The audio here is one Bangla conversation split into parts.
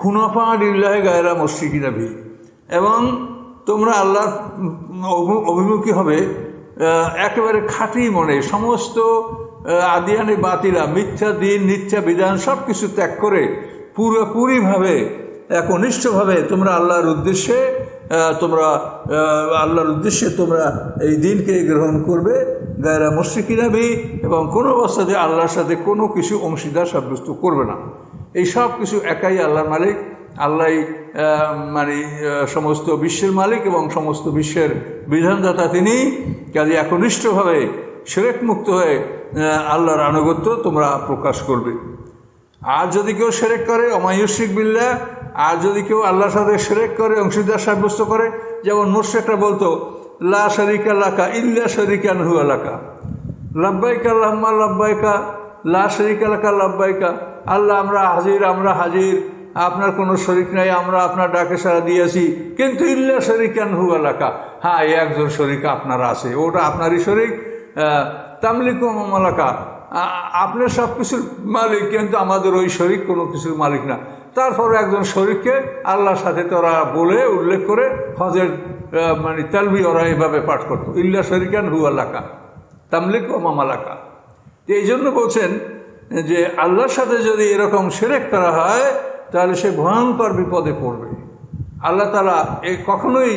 হুনাফা লিল্লাহি গায়রা মুশরিকিনা বিহি, এবং তোমরা আল্লাহর অভিমুখী হবে একেবারে খাঁটি মনে, সমস্ত আদিয়ানি বাতিলা, মিথ্যা দিন, মিথ্যা বিধান সব কিছু ত্যাগ করে পুরোপুরিভাবে একনিষ্ঠভাবে তোমরা আল্লাহর উদ্দেশ্যে তোমরা এই দিনকে গ্রহণ করবে, গায়রা মুশরিকিনা বিহি, এবং কোনো অবস্থাতে আল্লাহর সাথে কোনো কিছু অংশীদার সাব্যস্ত করবে না। এই সব কিছু একাই আল্লাহর মালিক, আল্লাহই সমস্ত বিশ্বের মালিক এবং সমস্ত বিশ্বের বিধানদাতা তিনি। কাজে একনিষ্ঠভাবে শিরক মুক্ত হয়ে আল্লাহর আনুগত্য তোমরা প্রকাশ করবে। আর যদি কেউ শিরক করে, ওমা ইউশরিক বিল্লাহ, আর যদি কেউ আল্লাহর সাথে শিরক করে, অংশীদার সাব্যস্ত করে, যেমন মুশরিকরা বলতো লা শারিকা লাকা ইল্লা শারিকান হুয়া লাকা, লাব্বাইকা আল্লাহুম্মা লাব্বাইকা লা শারিকা লাকা লাব্বাইকা, আল্লাহ আমরা হাজির, আপনার কোনো শরিক নাই, আমরা আপনার ডাকে সাড়া দিয়েছি, কিন্তু ইল্লা শরিকান হুয়া লাকা, হ্যাঁ এই একজন শরিক আপনার আছে, ওটা আপনারই শরিক, তামলিকু মালাকা, আপনার সব কিছুর মালিক, কিন্তু আমাদের ওই শরিক কোনো কিছুর মালিক না। তারপরে একজন শরিককে আল্লাহর সাথে তোরা বলে উল্লেখ করে হজের তালবি ওরা এভাবে পাঠ করতো, ইল্লা শরিকান হুয়া লাকা তামলিকু মালাকা। এই জন্য বলছেন যে আল্লাহর সাথে যদি এরকম শিরক করা হয় তাহলে সে ভয়ঙ্কর বিপদে পড়বে। আল্লাহ তাআলা কখনোই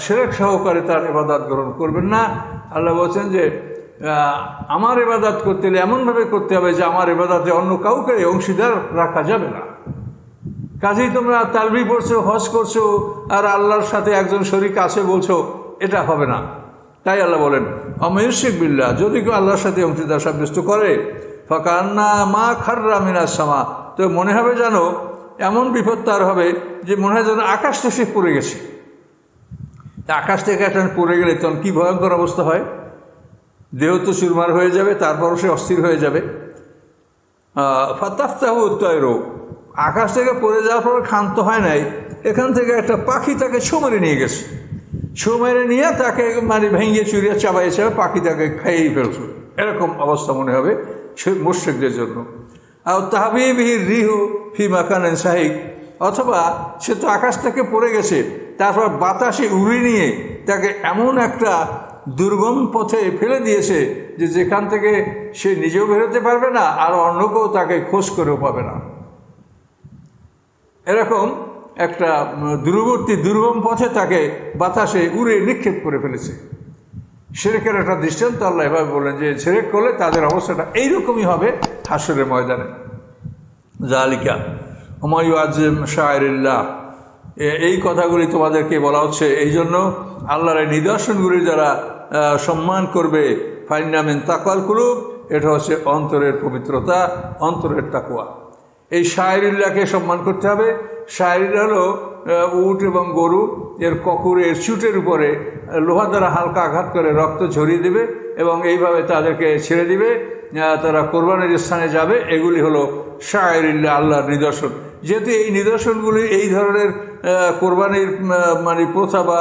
শিরক সহকারে তার ইবাদত গ্রহণ করবেন না। আল্লাহ বলছেন যে আমার ইবাদত করতে হলে এমনভাবে করতে হবে যে আমার ইবাদতে অন্য কাউকে অংশীদার রাখা যাবে না। কাজেই তোমরা তালবি পড়ছো, হজ করছো, আর আল্লাহর সাথে একজন শরিক আছে বলছো, এটা হবে না। তাই আল্লাহ বলেন ওমা ইউশরিক বিল্লাহ, যদি কেউ আল্লাহর সাথে অংশীদার সাব্যস্ত করে, ফাকান্না মা খাররা মিনাস সামা, তো মনে হবে যেন এমন বিপদ তার হবে যে মনে হয় যেন আকাশ থেকে সে পড়ে গেছে। আকাশ থেকে একটা পড়ে গেলে তখন কী ভয়ঙ্কর অবস্থা হয়, দেহ তো চুরমার হয়ে যাবে, তারপরও সে অস্থির হয়ে যাবে। ফাতাফতাহু তায়রু, আকাশ থেকে পড়ে যাওয়ার পর ক্ষান্ত হয় নাই, এখান থেকে একটা পাখি তাকে ছোঁ মেরে নিয়ে গেছে, ছোঁ মেরে নিয়ে তাকে ভেঙে চুরিয়ে চাবাইছে, পাখি তাকে খাইয়েই ফেলছে, এরকম অবস্থা মনে হবে মুশরিকদের জন্য। আর তাহবিবিহি রিহু ফি মাকানিন সাহিক, অথবা সে তো আকাশ থেকে পড়ে গেছে, তারপর বাতাসে উড়িয়ে নিয়ে তাকে এমন একটা দুর্গম পথে ফেলে দিয়েছে যে যেখান থেকে সে নিজেও বেরোতে পারবে না, আর অন্য কেউ তাকে খোঁজ করেও পাবে না। এরকম একটা দূরবর্তী দুর্গম পথে তাকে বাতাসে উড়ে নিক্ষেপ করে ফেলেছে। শিরকের একটা দৃষ্টান্ত আল্লাহ এভাবে বললেন যে শিরক করলে তাদের অবস্থাটা এইরকমই হবে হাসরের ময়দানে। জালিকা ওমা ইউআযজিম শাআইরিল্লাহ, এই কথাগুলি তোমাদেরকে বলা হচ্ছে এই জন্য আল্লাহর এই নিদর্শনগুলি যারা সম্মান করবে, ফাইন্না মিন তাকওয়াল কুলুব, এটা হচ্ছে অন্তরের পবিত্রতা, অন্তরের তাকওয়া। এই শাআইরিল্লাহকে সম্মান করতে হবে। শাআইরিল্লাহ হলো উট এবং গরু, এর ককুরের চুটের উপরে লোহা দ্বারা হালকা আঘাত করে রক্ত ঝরিয়ে দেবে এবং এইভাবে তাদেরকে ছেড়ে দিবে, তারা কোরবানির স্থানে যাবে। এগুলি হলো শাআইরিল্লাহ, আল্লাহর নিদর্শন। যেহেতু এই নিদর্শনগুলি এই ধরনের কোরবানির প্রথা বা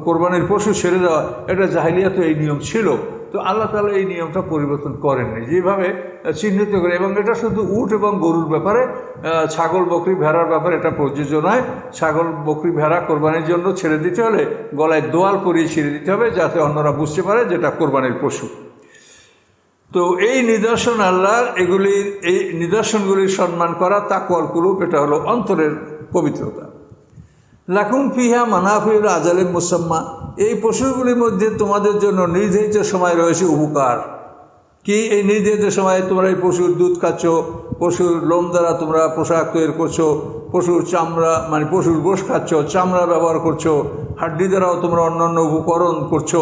কোরবানির পশু ছেড়ে দেওয়া, এটা জাহিলিয়াতে এই নিয়ম ছিল। তো আল্লাহ তাআলা এই নিয়মটা পরিবর্তন করেননি, যেভাবে চিহ্নিত করে। এবং এটা শুধু উট এবং গরুর ব্যাপারে, ছাগল বকরি ভেড়ার ব্যাপারে এটা প্রযোজ্য নয়। ছাগল বকরি ভেড়া কোরবানির জন্য ছেড়ে দিতে হলে গলায় দোয়াল পরিয়ে ছেড়ে দিতে হবে, যাতে অন্যরা বুঝতে পারে যেটা কোরবানির পশু। তো এই নিদর্শন আল্লাহর, এই নিদর্শনগুলির সম্মান করা তাকওয়াল কুলুব, এটা হলো অন্তরের পবিত্রতা। লাকুম ফিহা মানাফিউল আজালিম মুসাম্মা, এই পশুগুলির মধ্যে তোমাদের জন্য নির্ধারিত সময় রয়েছে উপকার। কি এই নির্ধারিত সময়ে তোমরা এই পশুর দুধ খাচ্ছ, পশুর লোম দ্বারা তোমরা পোশাক তৈরি করছো, পশুর চামড়া পশুর গোশ খাচ্ছ, চামড়া ব্যবহার করছো, হাড্ডি দ্বারাও তোমরা অন্যান্য উপকরণ করছো।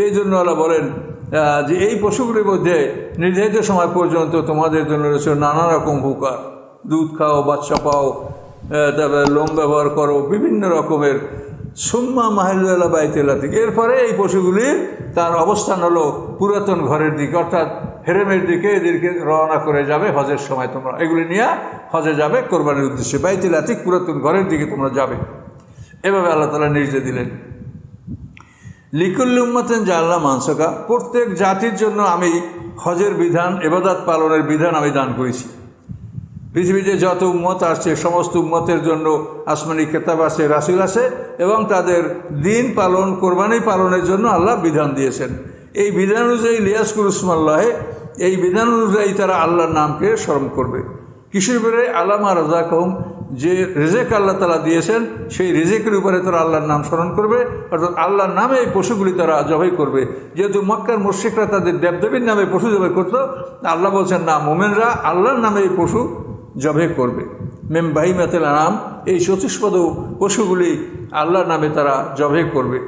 এই জন্য আল্লাহ বলেন যে এই পশুগুলির মধ্যে নির্ধারিত সময় পর্যন্ত তোমাদের জন্য রয়েছে নানা রকম উপকার। দুধ খাও, বাচ্চা পাও, তারপরে লোম ব্যবহার করো, বিভিন্ন রকমের। সুম্মা মাহিল্লা বাইতুল্লাহ থেকে, এরপরে এই পশুগুলির তার অবস্থান হলো পুরাতন ঘরের দিকে, অর্থাৎ হেরেমের দিকে। এদেরকে রওনা করে যাবে হজের সময়, তোমরা এগুলি নিয়ে হজে যাবে কোরবানির উদ্দেশ্যে। বাইতুল্লাহ থেকে পুরাতন ঘরের দিকে তোমরা যাবে। এভাবে আল্লাহ তাআলা নির্দেশ দিলেন। লিকুল্লি উম্মাতিন জাআলনা মানসাকা, প্রত্যেক জাতির জন্য আমি হজের বিধান, ইবাদত পালনের বিধান আমি দান করেছি। পৃথিবীতে যত উম্মত আসছে সমস্ত উম্মতের জন্য আসমানি কেতাব আছে, রাসূল আছে, এবং তাদের দিন পালন, কোরবানি পালনের জন্য আল্লাহ বিধান দিয়েছেন। এই বিধান অনুযায়ী লিয়াজকুরু ইসমাল্লাহ, এই বিধান অনুযায়ী তারা আল্লাহর নামকে স্মরণ করবে। কিসের উপরে? আল্লামা রাযাকাহুম, যে রিজিক আল্লাহ তাআলা দিয়েছেন সেই রিজিকের উপরে তারা আল্লাহর নাম স্মরণ করবে, অর্থাৎ আল্লাহর নামে এই পশুগুলি তারা জবাই করবে। যেহেতু মক্কার মুশরিকরা তাদের দেবদেবীর নামে পশু জবাই করত, আল্লাহ বলছেন না, মুমিনরা আল্লাহর নামে এই পশু জবাই করবে। মিন বাহিমাতিল আনআম, এই চতুষ্পদ পশুগুলি আল্লাহর নামে তারা জবাই করবে।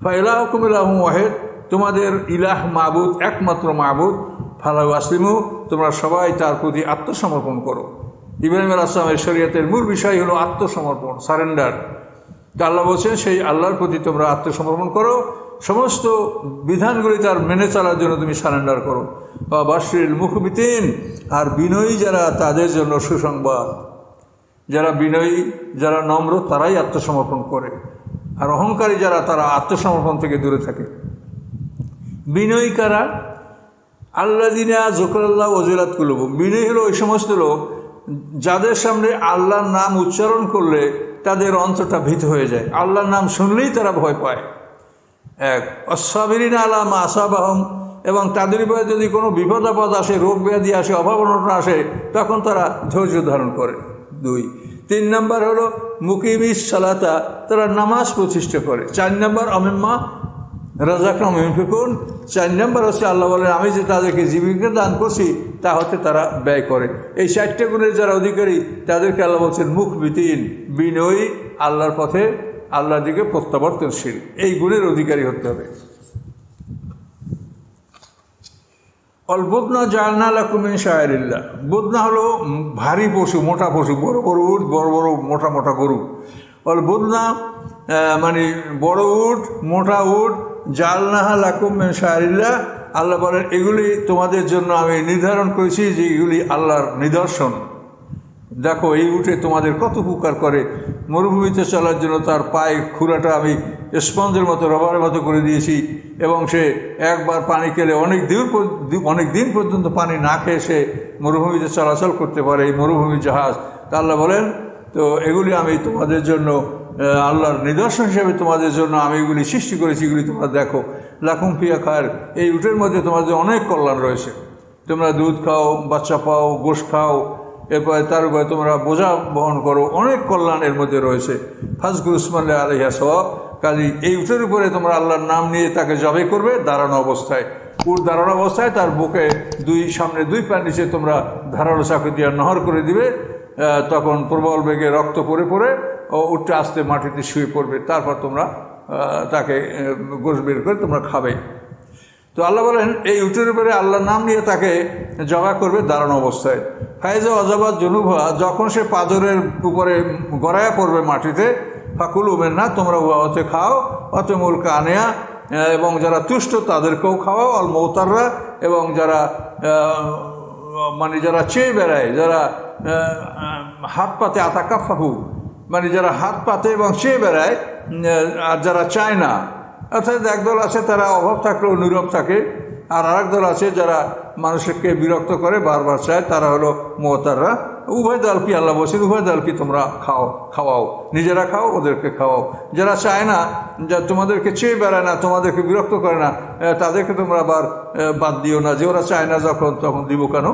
ফা ইলাহুকুম ইলাহুন ওয়াহিদ, তোমাদের ইলাহ মাবুদ একমাত্র মাবুদ, ফালাহু আসলিমু, তোমরা সবাই তার প্রতি আত্মসমর্পণ করো। ইব্রাহিম আলাইহিস সালামের শরীয়তের মূল বিষয় হলো আত্মসমর্পণ, সারেন্ডার। তা আল্লাহ বলছেন সেই আল্লাহর প্রতি তোমরা আত্মসমর্পণ করো, সমস্ত বিধানগুলি তার মেনে চলার জন্য তুমি সারেন্ডার করো। বাশিরিল মুখবিতিন, আর বিনয়ী যারা তাদের জন্য সুসংবাদ। যারা বিনয়ী, যারা নম্র, তারাই আত্মসমর্পণ করে, আর অহংকারী যারা, তারা আত্মসমর্পণ থেকে দূরে থাকে। বিনয়ী কারা? আল্লাযিনা যুকরাল্লাহু ওয়াজিলাত কুলুবুহুম, বিনয়ী হলো ওই সমস্ত লোক যাদের সামনে আল্লাহর নাম উচ্চারণ করলে তাদের অন্তরটা ভীত হয়ে যায়, আল্লাহর নাম শুনলেই তারা ভয় পায়। এক, আস-সাবিরিনা আলা মা আসাবাহুম, এবং তাদের উপরে যদি কোনো বিপদ আপদ আসে, রোগ ব্যাধি আসে, অভাব অনটন আসে, তখন তারা ধৈর্য ধারণ করে। দুই, তিন নম্বর হলো মুকিমিস সালাতা, তারা নামাজ প্রতিষ্ঠা করে। চার নম্বর অমিম্মা রাযাকনাহুম ইউনফিকুন, চার নম্বর হচ্ছে আল্লাহ বলেন আমি যে তাদেরকে জীবিকা দান করছি তা হতে তারা ব্যয় করে। এই চারটে গুণের যারা অধিকারী তাদেরকে আল্লাহ বলছেন মুখবিতিন, বিনয়ী, আল্লাহর পথে, আল্লাহর দিকে প্রত্যাবর্তনশীল, এই গুণের অধিকারী হতে হবে। অল বুদনা জাআলনা লাকুম মিন শাআইরিল্লাহ, বুদনা হলো ভারী পশু, মোটা পশু, বড় বড় উট, বড় বড় মোটা মোটা গরু। অল বুদনা মানে বড় উট, মোটা উট, জাআলনাহা লাকুম মিন শাআইরিল্লাহ, আল্লাহ বলেন এগুলি তোমাদের জন্য আমি নির্ধারণ করেছি যে এগুলি আল্লাহর নিদর্শন। দেখো এই উটে তোমাদের কত উপকার করে। মরুভূমিতে চলার জন্য তার পায়ে খুরাটা আমি স্পঞ্জের মতো, রবারের মতো করে দিয়েছি, এবং সে একবার পানি খেলে অনেক দিন পর্যন্ত পানি না খেয়ে সে মরুভূমিতে চলাচল করতে পারে, এই মরুভূমির জাহাজ। তা আল্লাহ বলেন তো এগুলি আমি তোমাদের জন্য আল্লাহর নিদর্শন হিসেবে তোমাদের জন্য আমি এগুলি সৃষ্টি করেছি, এগুলি তোমরা দেখো। লাকুম ফিহা খায়র, এই উটের মধ্যে তোমাদের অনেক কল্যাণ রয়েছে। তোমরা দুধ খাও, বাচ্চা পাও, গোশ খাও, এরপরে তার উপরে তোমরা বোঝা বহন করো, অনেক কল্যাণ এর মধ্যে রয়েছে। ফাজকুরু ইসমাল্লাহি আলাইহা সওয়াব, কাজী এই উটের উপরে তোমরা আল্লাহর নাম নিয়ে তাকে জবাই করবে দাঁড়ানো অবস্থায়। উট দাঁড়ানো অবস্থায় তার বুকে সামনে দুই পা নিচে তোমরা ধারালো চাকু দিয়ে নহর করে দিবে, তখন প্রবল বেগে রক্ত পড়ে পড়ে ও উটটা আস্তে মাটিতে শুয়ে পড়বে। তারপর তোমরা তাকে গোশ বের করে তোমরা খাবে। তো আল্লাহ বলেন এই উটের উপরে আল্লাহর নাম নিয়ে তাকে জবাই করবে দাঁড়ানো অবস্থায়। ফাইজা অজাবাদ জনুভা, যখন সে পাজরের উপরে গড়াইয়া পড়বে মাটিতে, ফাকুলু মিন্না, তোমরা উহা হতে খাও, অতমুল কানিয়া, এবং যারা তুষ্ট তাদেরকেও খাওয়াও, অল মৌতাররা, এবং যারা মানে যারা চেয়ে বেড়ায়, যারা হাত পাতে, আতাকাফাহু মানে যারা হাত পাতে এবং চেয়ে বেড়ায়, আর যারা চায় না, অর্থাৎ একদল আছে তারা অভাব থাকলেও নীরব থাকে, আর আরেক দল আছে যারা মানুষকে বিরক্ত করে, বারবার চায়, তারা হলো মুতাররা। উভয় দলকে আল্লাহ বলছেন উভয় দলকে তোমরা খাওয়াও, নিজেরা খাও, ওদেরকে খাওয়াও। যারা চায় না, যা তোমাদেরকে চেয়ে বেড়ায় না, তোমাদেরকে বিরক্ত করে না, তাদেরকে তোমরা আবার বাদ দিও না, যে ওরা চায় না যখন তখন দিব কেন?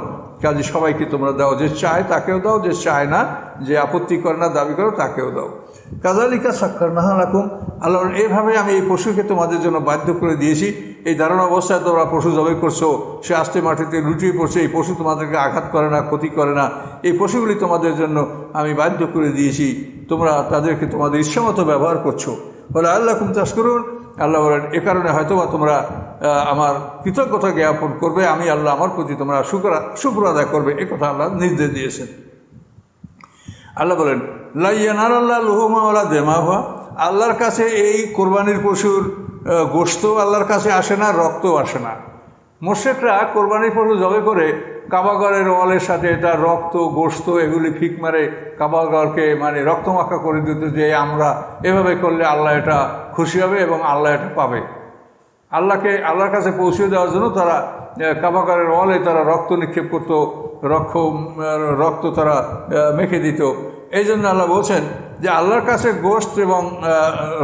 কাজে সবাইকে তোমরা দাও, যে চায় তাকেও দাও, যে চায় না, যে আপত্তি করে না, দাবি করো, তাকেও দাও। কাযালিকা সাখখারনাহা লাকুম, আল্লাহ এইভাবে আমি এই পশুকে তোমাদের জন্য বাধ্য করে দিয়েছি। এই ধারণা অবস্থায় তোমরা পশু জবাই করছো, সে আস্তে মাটিতে লুটিয়ে পড়ছে, এই পশু তোমাদেরকে আঘাত করে না, ক্ষতি করে না, এই পশুগুলি তোমাদের জন্য আমি বাধ্য করে দিয়েছি, তোমরা তাদেরকে তোমাদের ইচ্ছামতো ব্যবহার করছো। বলে আল্লাকুম তাশকুরুন, আল্লাহ বলেন এ কারণে হয়তোবা তোমরা আমার কৃতজ্ঞতা জ্ঞাপন করবে, আমি আল্লাহ আমার প্রতি তোমরা শুকর আদায় করবে, এ কথা আল্লাহ নির্দেশ দিয়েছেন। আল্লাহ বলেন লা ইয়ানালাল্লাহু লুহুমা ওয়ালা দিমাহুহা, আল্লাহর কাছে এই কোরবানির পশুর গোশত আল্লাহর কাছে আসে না, রক্ত আসে না। মুশরিকরা কোরবানির পশু জবাই করে কাবাগরের ওয়ালের সাথে তার রক্ত, গোশত এগুলি ফিক মারে, কাবাগরকে মানে রক্তমাখা করে দিত, যে আমরা এভাবে করলে আল্লাহ এটা খুশি হবে এবং আল্লাহ এটা পাবে। আল্লাহর কাছে পৌঁছে দেওয়ার জন্য তারা কাবাগরের ওয়ালে তারা রক্ত নিক্ষেপ করতো, রক্ত তারা মেখে দিত। এই জন্য আল্লাহ বলছেন যে আল্লাহর কাছে গোশত এবং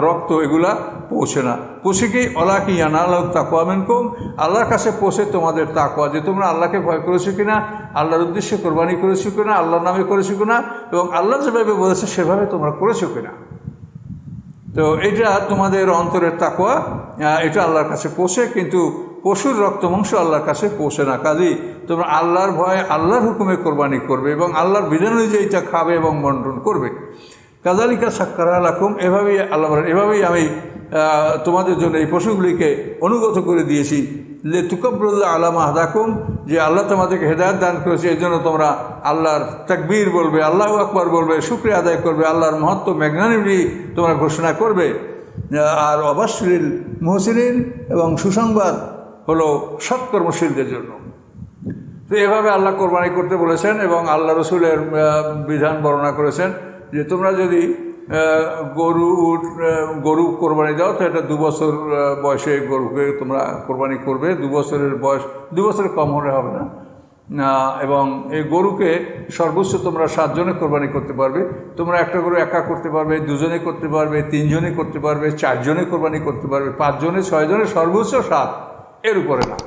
রক্ত এগুলা পৌঁছে না। পৌঁছে কি অলাকি ইয়ানাল তাকওয়া মিনকুম, আল্লাহর কাছে পৌঁছে তোমাদের তাকওয়া, যে তোমরা আল্লাহকে ভয় করেছো কিনা, আল্লাহর উদ্দেশ্যে কোরবানি করেছো কিনা, আল্লাহর নামে করেছো কিনা, এবং আল্লাহ যেভাবে বলেছে সেভাবে তোমরা করেছো কিনা। তো এটা তোমাদের অন্তরের তাকওয়া, এটা আল্লাহর কাছে পৌঁছে, কিন্তু পশুর রক্ত মাংস আল্লাহর কাছে পৌঁছে না। কাজেই তোমরা আল্লাহর ভয়ে আল্লাহর হুকুমে কোরবানি করবে এবং আল্লাহর বিধান অনুযায়ী এটা খাবে এবং বন্টন করবে। কাযালিকা সাক্কারা লাকুম, এভাবেই আল্লাহ বলেন, এভাবেই আমি তোমাদের জন্য এই পশুগুলিকে অনুগত করে দিয়েছি। লে তুকাব্বিরুল্লাহ আলা মা হাদাকুম, যে আল্লাহ তোমাদেরকে হেদায়েত দান করেছে, এই জন্য তোমরা আল্লাহর তাকবীর বলবে, আল্লাহু আকবার বলবে, শুকরিয়া আদায় করবে, আল্লাহর মহত্ব ম্যাগনানিটি তোমরা ঘোষণা করবে। আর অবাশশিরিল মুহসিনিন, এবং সুসংবাদ হলো সৎকর্মশীলদের জন্য। তো এভাবে আল্লাহ কোরবানি করতে বলেছেন এবং আল্লাহ রসুলের বিধান বর্ণনা করেছেন যে তোমরা যদি গরু কোরবানি দাও তো এটা 2 বছর বয়সে গরুকে তোমরা কোরবানি করবে। 2 বছরের বয়স, 2 বছরের কম হলে হবে না। এবং এই গরুকে সর্বোচ্চ তোমরা 7 জনে কোরবানি করতে পারবে। তোমরা একটা গরু একা করতে পারবে, 2 জনে করতে পারবে, 3 জনে করতে পারবে, 4 জনে কোরবানি করতে পারবে, 5 জনে, 6 জনে, সর্বোচ্চ 7, এর উপরে না।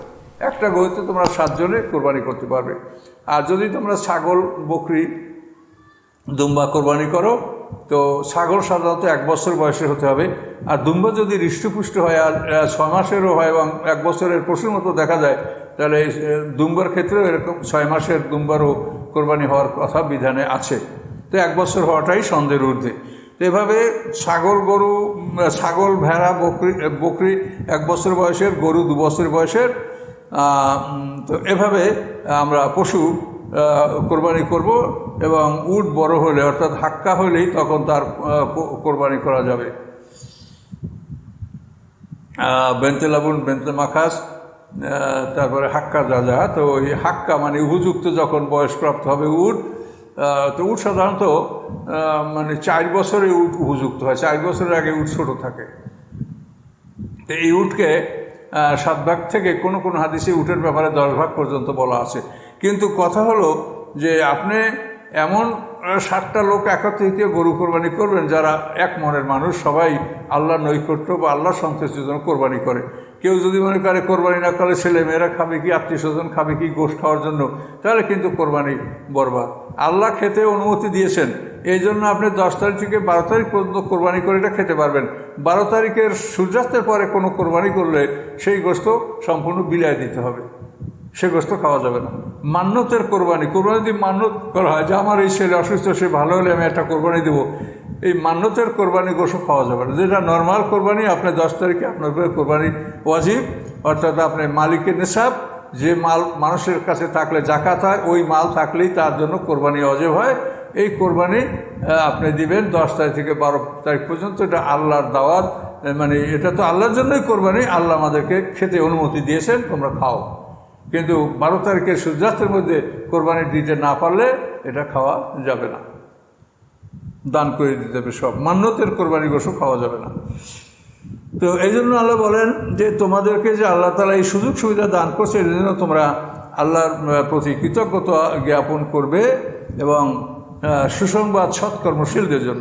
একটা গরুতে তোমরা 7 জনে কোরবানি করতে পারবে। আর যদি তোমরা ছাগল, বকরি, দুম্বা কোরবানি করো, তো ছাগল সাধারণত 1 বছর বয়সের হতে হবে, আর দুম্বা যদি হৃষ্টপুষ্ট হয় আর 6 মাসেরও হয় এবং 1 বছরের পশুর মতো দেখা যায়, তাহলে দুম্বার ক্ষেত্রেও এরকম 6 মাসের দুম্বারও কোরবানি হওয়ার কথা বিধানে আছে। তো 1 বছর হওয়াটাই সন্দেহের ঊর্ধ্বে। তো এভাবে ছাগল, ভেড়া, বকরি 1 বছর বয়সের, গরু 2 বছর বয়সের। তো এভাবে আমরা পশু কোরবানি করব, এবং উট বড় হলে অর্থাৎ হাক্কা হলেই তখন তার কোরবানি করা যাবে। বেন্তে লাবুন, বেন্তে মাখাস, তারপরে হাক্কা যা। তো ওই হাক্কা মানে উপযুক্ত যখন বয়সপ্রাপ্ত হবে উট, তো উট সাধারণত মানে 4 বছরে উট উপযুক্ত হয়। 4 বছরের আগে উট ছোটো থাকে। তো এই উটকে 7 ভাগ থেকে কোনো কোনো হাদিসে উটের ব্যাপারে 10 ভাগ পর্যন্ত বলা আছে। কিন্তু কথা হলো যে আপনি এমন 60টা লোক একত্রিত গরু কোরবানি করবেন যারা এক মনের মানুষ, সবাই আল্লাহর নৈকট্য বা আল্লাহর সন্তুষ্টির জন্য কোরবানি করে। কেউ যদি মনে করে কোরবানি না করে ছেলে মেয়েরা খাবে কি, আত্মীয় স্বজন খাবে কি গোশত খাওয়ার জন্য, তাহলে কিন্তু কোরবানি বরবাদ। আল্লাহ খেতে অনুমতি দিয়েছেন, এই জন্য আপনি 10 তারিখ থেকে 12 তারিখ পর্যন্ত কোরবানি করে এটা খেতে পারবেন। 12 তারিখের সূর্যাস্তের পরে কোনো কোরবানি করলে সেই গোশত সম্পূর্ণ বিলায় দিতে হবে, সে গোশত খাওয়া যাবে না। মান্যতের কোরবানি যদি মান্যত করা হয় যে আমার এই ছেলে অসুস্থ, সে ভালো হলে আমি একটা কোরবানি দেবো, এই মান্যতের কোরবানি গোশত খাওয়া যাবে না। যেটা নর্মাল কোরবানি, আপনি 10 তারিখে আপনার উপরে কোরবানি ওয়াজিব, অর্থাৎ আপনি মালিকের নেশাব, যে মাল মানুষের কাছে থাকলে জাকাত হয়, ওই মাল থাকলেই তার জন্য কোরবানি ওয়াজিব হয়। এই কোরবানি আপনি দিবেন 10 তারিখ থেকে 12 তারিখ পর্যন্ত। এটা আল্লাহর দাওয়াত, মানে এটা তো আল্লাহর জন্যই কোরবানি, আল্লাহ আমাদেরকে খেতে অনুমতি দিয়েছেন, তোমরা খাও। কিন্তু 12 তারিখের সূর্যাস্তের মধ্যে কোরবানি দিতে না পারলে এটা খাওয়া যাবে না, দান করে দিতে হবে। সব মান্যতের কোরবানি গোশত খাওয়া যাবে না। তো এই জন্য আল্লাহ বলেন যে তোমাদেরকে যে আল্লাহ তাআলা এই সুযোগ সুবিধা দান করছে, এই জন্য তোমরা আল্লাহর প্রতি কৃতজ্ঞতা জ্ঞাপন করবে এবং সুসংবাদ সৎকর্মশীলদের জন্য।